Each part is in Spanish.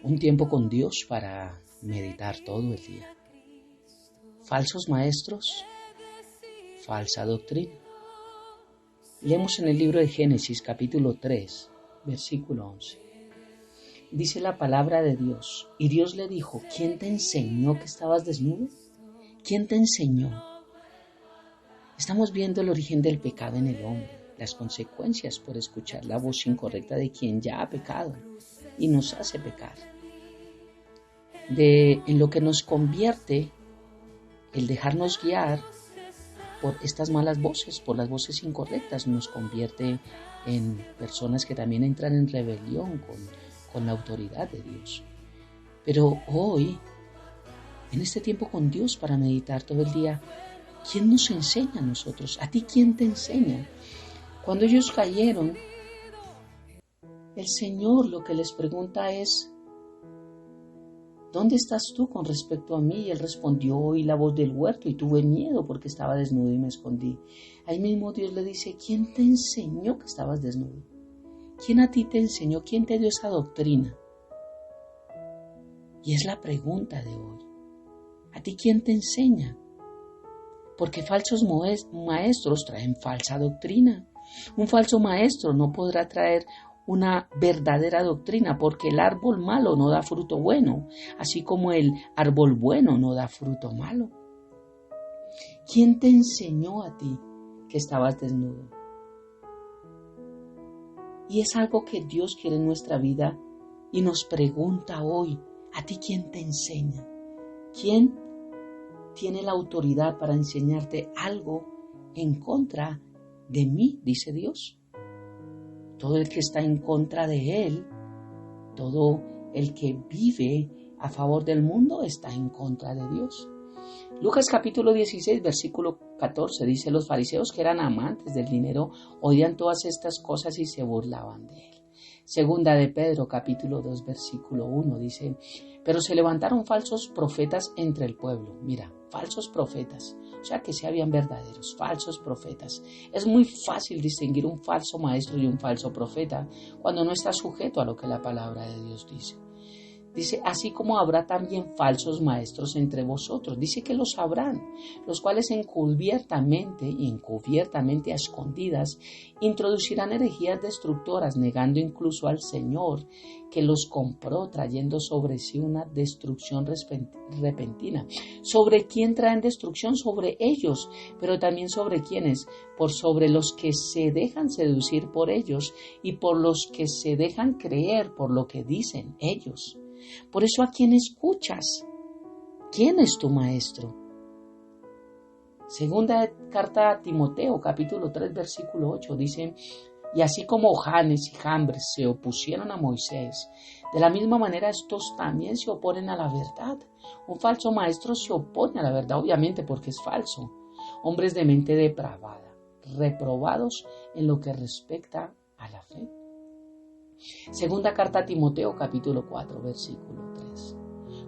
Un tiempo con Dios para meditar todo el día. Falsos maestros, falsa doctrina. Leemos en el libro de Génesis capítulo 3, versículo 11. Dice la palabra de Dios, y Dios le dijo, ¿quién te enseñó que estabas desnudo? ¿Quién te enseñó? Estamos viendo el origen del pecado en el hombre, las consecuencias por escuchar la voz incorrecta de quien ya ha pecado y nos hace pecar. En lo que nos convierte el dejarnos guiar por estas malas voces, por las voces incorrectas, nos convierte en personas que también entran en rebelión con la autoridad de Dios. Pero hoy, en este tiempo con Dios para meditar todo el día, ¿quién nos enseña a nosotros? ¿A ti quién te enseña? Cuando ellos cayeron, el Señor lo que les pregunta es, ¿dónde estás tú con respecto a mí? Y él respondió, oí la voz del huerto y tuve miedo porque estaba desnudo y me escondí. Ahí mismo Dios le dice, ¿quién te enseñó que estabas desnudo? ¿Quién a ti te enseñó? ¿Quién te dio esa doctrina? Y es la pregunta de hoy. ¿A ti quién te enseña? Porque falsos maestros traen falsa doctrina. Un falso maestro no podrá traer una verdadera doctrina, porque el árbol malo no da fruto bueno, así como el árbol bueno no da fruto malo. ¿Quién te enseñó a ti que estabas desnudo? Y es algo que Dios quiere en nuestra vida y nos pregunta hoy, ¿a ti quién te enseña? ¿Quién tiene la autoridad para enseñarte algo en contra de mí? Dice Dios. Todo el que está en contra de Él, todo el que vive a favor del mundo está en contra de Dios. Lucas capítulo 16, versículo 14 dice, los fariseos que eran amantes del dinero oían todas estas cosas y se burlaban de Él. Segunda de Pedro capítulo 2, versículo 1 dice, pero se levantaron falsos profetas entre el pueblo. Mira, falsos profetas. O sea que sí habían verdaderos, falsos profetas. Es muy fácil distinguir un falso maestro y un falso profeta cuando no está sujeto a lo que la palabra de Dios dice. Dice, así como habrá también falsos maestros entre vosotros. Dice que los habrán, los cuales encubiertamente a escondidas introducirán herejías destructoras, negando incluso al Señor que los compró, trayendo sobre sí una destrucción repentina. ¿Sobre quién traen destrucción? Sobre ellos, pero también sobre quiénes, por sobre los que se dejan seducir por ellos y por los que se dejan creer por lo que dicen ellos. Por eso, ¿a quién escuchas? ¿Quién es tu maestro? Segunda carta a Timoteo, capítulo 3, versículo 8, dice, y así como Janes y Jambres se opusieron a Moisés, de la misma manera estos también se oponen a la verdad. Un falso maestro se opone a la verdad, obviamente porque es falso. Hombres de mente depravada, reprobados en lo que respecta a la fe. Segunda carta a Timoteo, capítulo 4, versículo 3.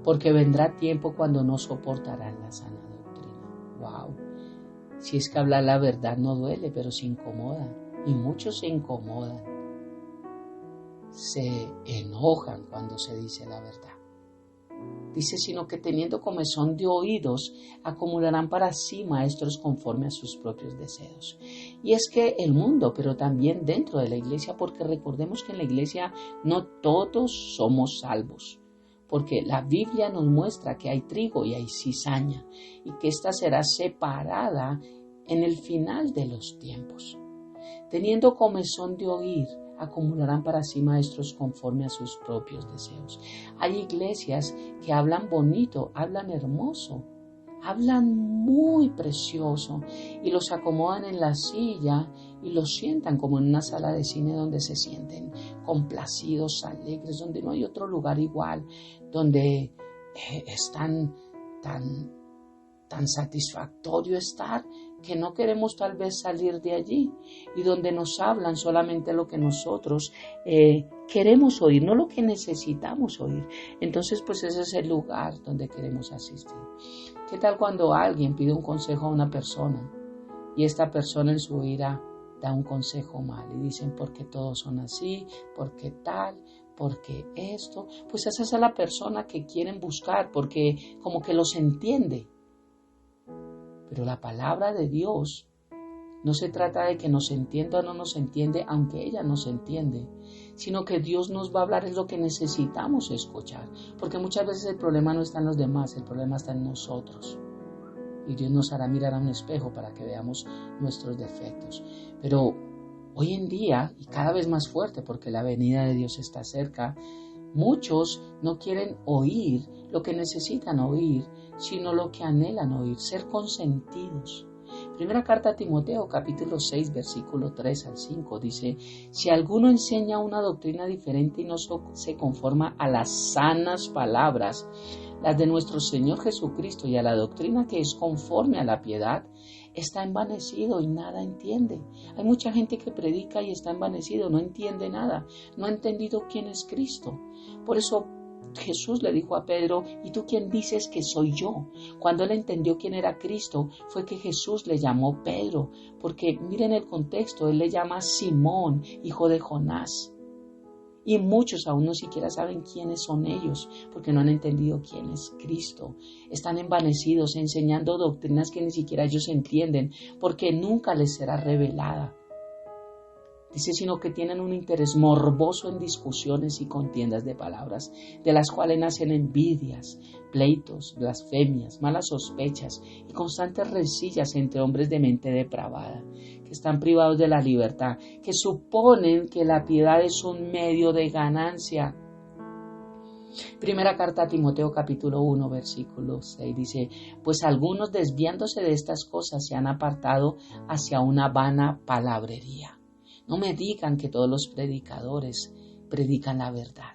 Porque vendrá tiempo cuando no soportarán la sana doctrina. ¡Wow! Si es que hablar la verdad no duele, pero se incomoda. Y muchos se incomodan. Se enojan cuando se dice la verdad. Dice, sino que teniendo comezón de oídos, acumularán para sí maestros conforme a sus propios deseos. Y es que el mundo, pero también dentro de la iglesia, porque recordemos que en la iglesia no todos somos salvos, porque la Biblia nos muestra que hay trigo y hay cizaña, y que ésta será separada en el final de los tiempos. Teniendo comezón de oír, acumularán para sí maestros conforme a sus propios deseos. Hay iglesias que hablan bonito, hablan hermoso, hablan muy precioso y los acomodan en la silla y los sientan como en una sala de cine donde se sienten complacidos, alegres, donde no hay otro lugar igual, donde es tan satisfactorio estar que no queremos tal vez salir de allí, y donde nos hablan solamente lo que nosotros queremos oír, no lo que necesitamos oír. Entonces pues ese es el lugar donde queremos asistir. ¿Qué tal cuando alguien pide un consejo a una persona y esta persona en su ira da un consejo mal y dicen porque todos son así, porque tal, porque esto, pues esa es la persona que quieren buscar, porque como que los entiende. Pero la palabra de Dios no se trata de que nos entienda o no nos entiende, aunque ella nos entiende, sino que Dios nos va a hablar es lo que necesitamos escuchar, porque muchas veces el problema no está en los demás, el problema está en nosotros. Y Dios nos hará mirar a un espejo para que veamos nuestros defectos. Pero hoy en día, y cada vez más fuerte porque la venida de Dios está cerca, muchos no quieren oír lo que necesitan oír, sino lo que anhelan oír, ser consentidos. Primera carta a Timoteo, capítulo 6, versículo 3 al 5, dice: si alguno enseña una doctrina diferente y no se conforma a las sanas palabras, las de nuestro Señor Jesucristo, y a la doctrina que es conforme a la piedad, está envanecido y nada entiende. Hay mucha gente que predica y está envanecido, no entiende nada, no ha entendido quién es Cristo. Por eso Jesús le dijo a Pedro: ¿y tú quién dices que soy yo? Cuando él entendió quién era Cristo, fue que Jesús le llamó Pedro, porque miren el contexto, él le llama Simón, hijo de Jonás. Y muchos aún no siquiera saben quiénes son ellos, porque no han entendido quién es Cristo. Están envanecidos, enseñando doctrinas que ni siquiera ellos entienden, porque nunca les será revelada. Dice, sino que tienen un interés morboso en discusiones y contiendas de palabras, de las cuales nacen envidias, pleitos, blasfemias, malas sospechas y constantes rencillas entre hombres de mente depravada, que están privados de la libertad, que suponen que la piedad es un medio de ganancia. Primera carta a Timoteo, capítulo 1, versículo 6, dice: pues algunos, desviándose de estas cosas, se han apartado hacia una vana palabrería. No me digan que todos los predicadores predican la verdad.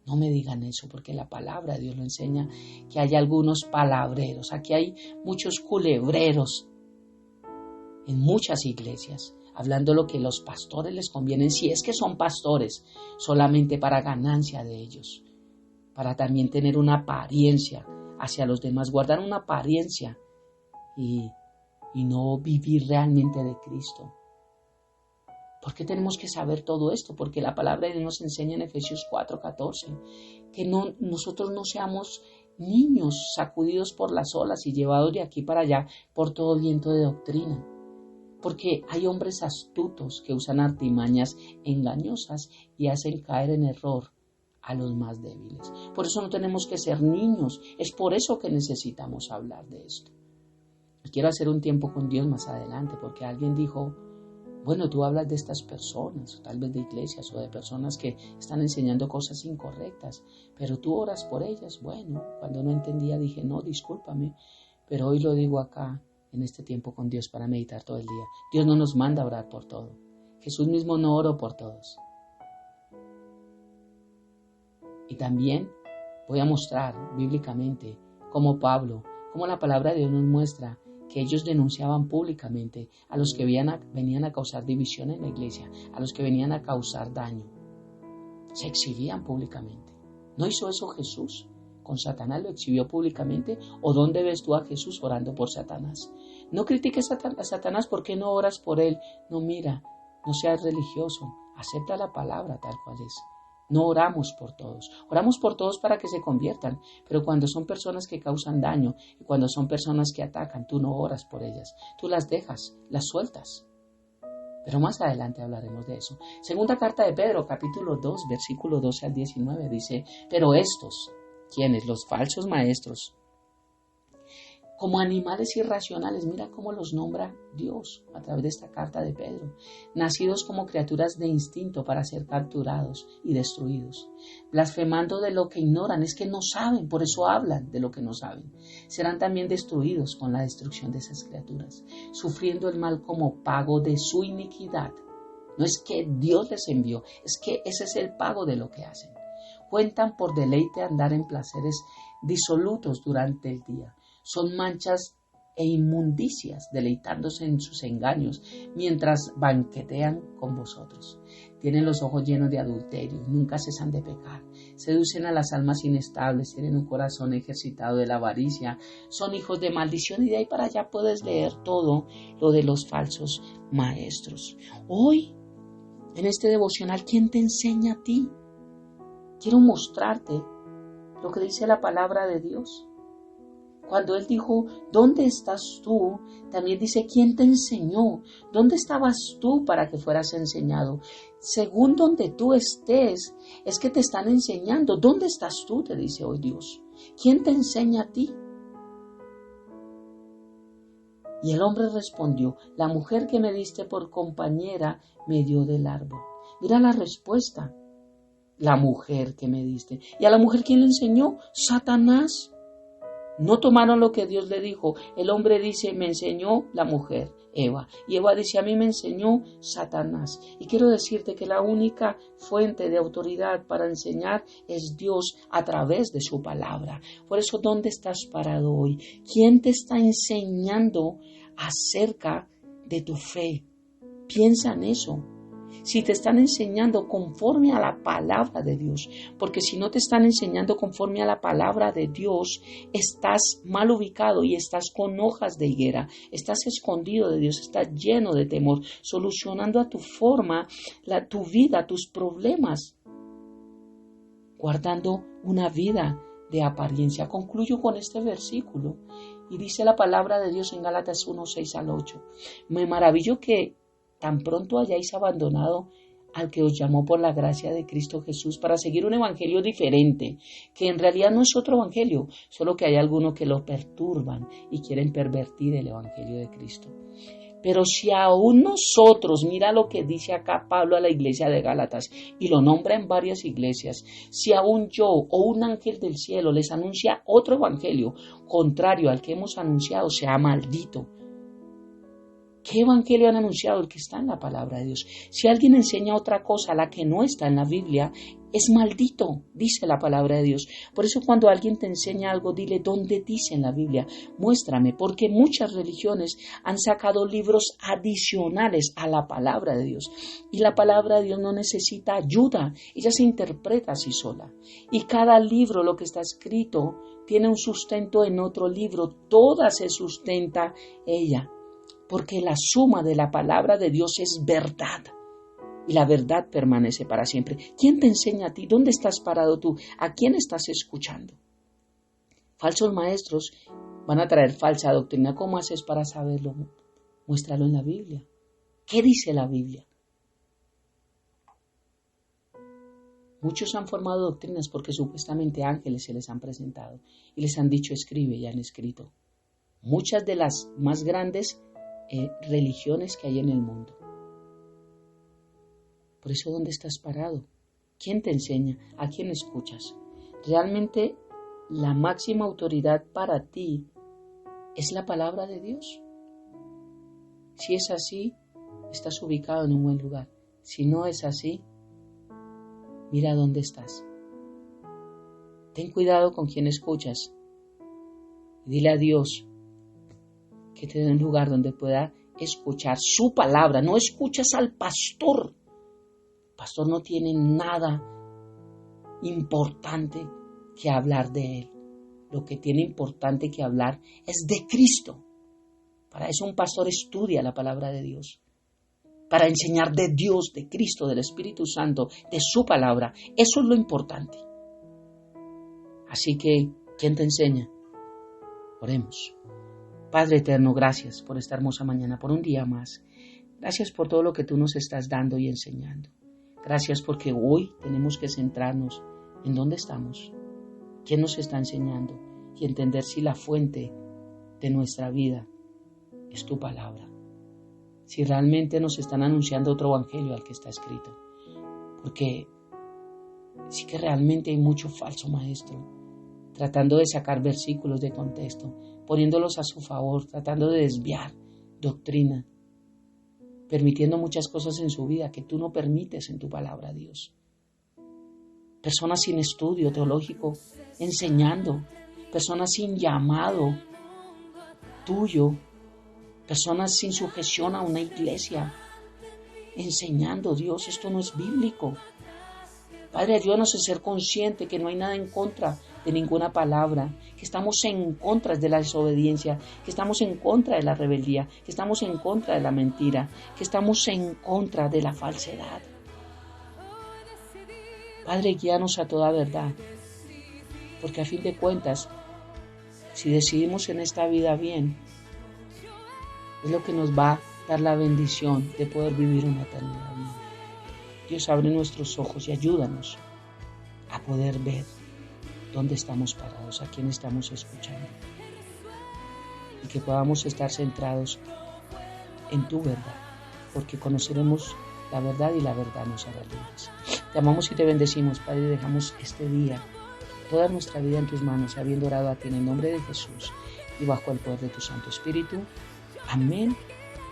No me digan eso, porque la palabra de Dios lo enseña, que hay algunos palabreros. Aquí hay muchos culebreros en muchas iglesias, hablando lo que los pastores les conviene, si es que son pastores, solamente para ganancia de ellos, para también tener una apariencia hacia los demás, guardar una apariencia y no vivir realmente de Cristo. ¿Por qué tenemos que saber todo esto? Porque la palabra de Dios nos enseña en Efesios 4:14 que nosotros no seamos niños sacudidos por las olas y llevados de aquí para allá por todo viento de doctrina. Porque hay hombres astutos que usan artimañas engañosas y hacen caer en error a los más débiles. Por eso no tenemos que ser niños. Es por eso que necesitamos hablar de esto. Quiero hacer un tiempo con Dios más adelante, porque alguien dijo: bueno, tú hablas de estas personas, o tal vez de iglesias o de personas que están enseñando cosas incorrectas, pero tú oras por ellas. Bueno, cuando no entendía dije: no, discúlpame, pero hoy lo digo acá, en este tiempo con Dios, para meditar todo el día. Dios no nos manda a orar por todo. Jesús mismo no oró por todos. Y también voy a mostrar bíblicamente cómo la palabra de Dios nos muestra que ellos denunciaban públicamente a los que venían a causar división en la iglesia, a los que venían a causar daño. Se exhibían públicamente. ¿No hizo eso Jesús? ¿Con Satanás lo exhibió públicamente? ¿O dónde ves tú a Jesús orando por Satanás? No critiques a Satanás. ¿Por qué no oras por él? No, mira, no seas religioso. Acepta la palabra tal cual es. No oramos por todos. Oramos por todos para que se conviertan. Pero cuando son personas que causan daño y cuando son personas que atacan, tú no oras por ellas. Tú las dejas, las sueltas. Pero más adelante hablaremos de eso. Segunda carta de Pedro, capítulo 2, versículo 12 al 19, dice: pero estos, ¿quiénes? Los falsos maestros, como animales irracionales, mira cómo los nombra Dios a través de esta carta de Pedro, nacidos como criaturas de instinto para ser capturados y destruidos, blasfemando de lo que ignoran, es que no saben, por eso hablan de lo que no saben, serán también destruidos con la destrucción de esas criaturas, sufriendo el mal como pago de su iniquidad. No es que Dios les envió, es que ese es el pago de lo que hacen. Cuentan por deleite andar en placeres disolutos durante el día. Son manchas e inmundicias, deleitándose en sus engaños, mientras banquetean con vosotros. Tienen los ojos llenos de adulterio, nunca cesan de pecar. Seducen a las almas inestables, tienen un corazón ejercitado de la avaricia, son hijos de maldición, y de ahí para allá puedes leer todo lo de los falsos maestros. Hoy, en este devocional, ¿quién te enseña a ti? quiero mostrarte lo que dice la palabra de Dios. Cuando Él dijo, ¿dónde estás tú? También dice, ¿quién te enseñó? ¿Dónde estabas tú para que fueras enseñado? Según donde tú estés, es que te están enseñando. ¿Dónde estás tú? Te dice hoy Dios. ¿Quién te enseña a ti? Y el hombre respondió, la mujer que me diste por compañera me dio del árbol. Mira la respuesta, la mujer que me diste. ¿Y a la mujer quién le enseñó? Satanás. No tomaron lo que Dios le dijo. El hombre dice, me enseñó la mujer, Eva. Y Eva dice, a mí me enseñó Satanás. Y quiero decirte que la única fuente de autoridad para enseñar es Dios a través de su palabra. Por eso, ¿dónde estás parado hoy? ¿Quién te está enseñando acerca de tu fe? Piensa en eso. Si te están enseñando conforme a la palabra de Dios, porque si no te están enseñando conforme a la palabra de Dios, estás mal ubicado y estás con hojas de higuera, estás escondido de Dios, estás lleno de temor, solucionando a tu forma tu vida, tus problemas, guardando una vida de apariencia. Concluyo con este versículo y dice la palabra de Dios en Gálatas 1, 6 al 8. Me maravillo que tan pronto hayáis abandonado al que os llamó por la gracia de Cristo Jesús para seguir un evangelio diferente, que en realidad no es otro evangelio, solo que hay algunos que lo perturban y quieren pervertir el evangelio de Cristo. Pero si aún nosotros, mira lo que dice acá Pablo a la iglesia de Gálatas, y lo nombra en varias iglesias, si aún yo o un ángel del cielo les anuncia otro evangelio contrario al que hemos anunciado, sea maldito. ¿Qué evangelio han anunciado? El que está en la palabra de Dios. Si alguien enseña otra cosa, la que no está en la Biblia, es maldito, dice la palabra de Dios. Por eso cuando alguien te enseña algo, dile, ¿dónde dice en la Biblia? Muéstrame, porque muchas religiones han sacado libros adicionales a la palabra de Dios. Y la palabra de Dios no necesita ayuda, ella se interpreta así sola. Y cada libro, lo que está escrito, tiene un sustento en otro libro, toda se sustenta ella. Porque la suma de la palabra de Dios es verdad. Y la verdad permanece para siempre. ¿Quién te enseña a ti? ¿Dónde estás parado tú? ¿A quién estás escuchando? Falsos maestros van a traer falsa doctrina. ¿Cómo haces para saberlo? Muéstralo en la Biblia. ¿Qué dice la Biblia? Muchos han formado doctrinas porque supuestamente ángeles se les han presentado y les han dicho escribe y han escrito. Muchas de las más grandes religiones que hay en el mundo. Por eso, ¿dónde estás parado? ¿Quién te enseña? ¿A quién escuchas? Realmente la máxima autoridad para ti es la palabra de Dios. Si es así, estás ubicado en un buen lugar. Si no es así, mira dónde estás. Ten cuidado con quién escuchas. Dile a Dios que te dé un lugar donde pueda escuchar su palabra. No escuchas al pastor. El pastor no tiene nada importante que hablar de él. Lo que tiene importante que hablar es de Cristo. Para eso un pastor estudia la palabra de Dios. Para enseñar de Dios, de Cristo, del Espíritu Santo, de su palabra. Eso es lo importante. Así que, ¿quién te enseña? Oremos. Padre eterno, gracias por esta hermosa mañana, por un día más. Gracias por todo lo que tú nos estás dando y enseñando. Gracias porque hoy tenemos que centrarnos en dónde estamos, quién nos está enseñando y entender si la fuente de nuestra vida es tu palabra. Si realmente nos están anunciando otro evangelio al que está escrito. Porque sí que realmente hay mucho falso maestro, tratando de sacar versículos de contexto, poniéndolos a su favor, tratando de desviar doctrina, permitiendo muchas cosas en su vida que tú no permites en tu palabra, Dios. Personas sin estudio teológico enseñando, personas sin llamado tuyo, personas sin sujeción a una iglesia enseñando. Dios, esto no es bíblico. Padre, ayúdanos a ser consciente que no hay nada en contra de ninguna palabra, que estamos en contra de la desobediencia, que estamos en contra de la rebeldía, que estamos en contra de la mentira, que estamos en contra de la falsedad. Padre, guíanos a toda verdad, porque a fin de cuentas, si decidimos en esta vida bien, es lo que nos va a dar la bendición de poder vivir una eternidad bien. Dios, abre nuestros ojos y ayúdanos a poder ver dónde estamos parados, a quién estamos escuchando, y que podamos estar centrados en tu verdad, porque conoceremos la verdad y la verdad nos hará libres. Te amamos y te bendecimos, Padre, y dejamos este día, toda nuestra vida en tus manos, habiendo orado a ti en el nombre de Jesús y bajo el poder de tu Santo Espíritu. Amén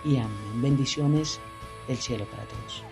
y amén. Bendiciones del cielo para todos.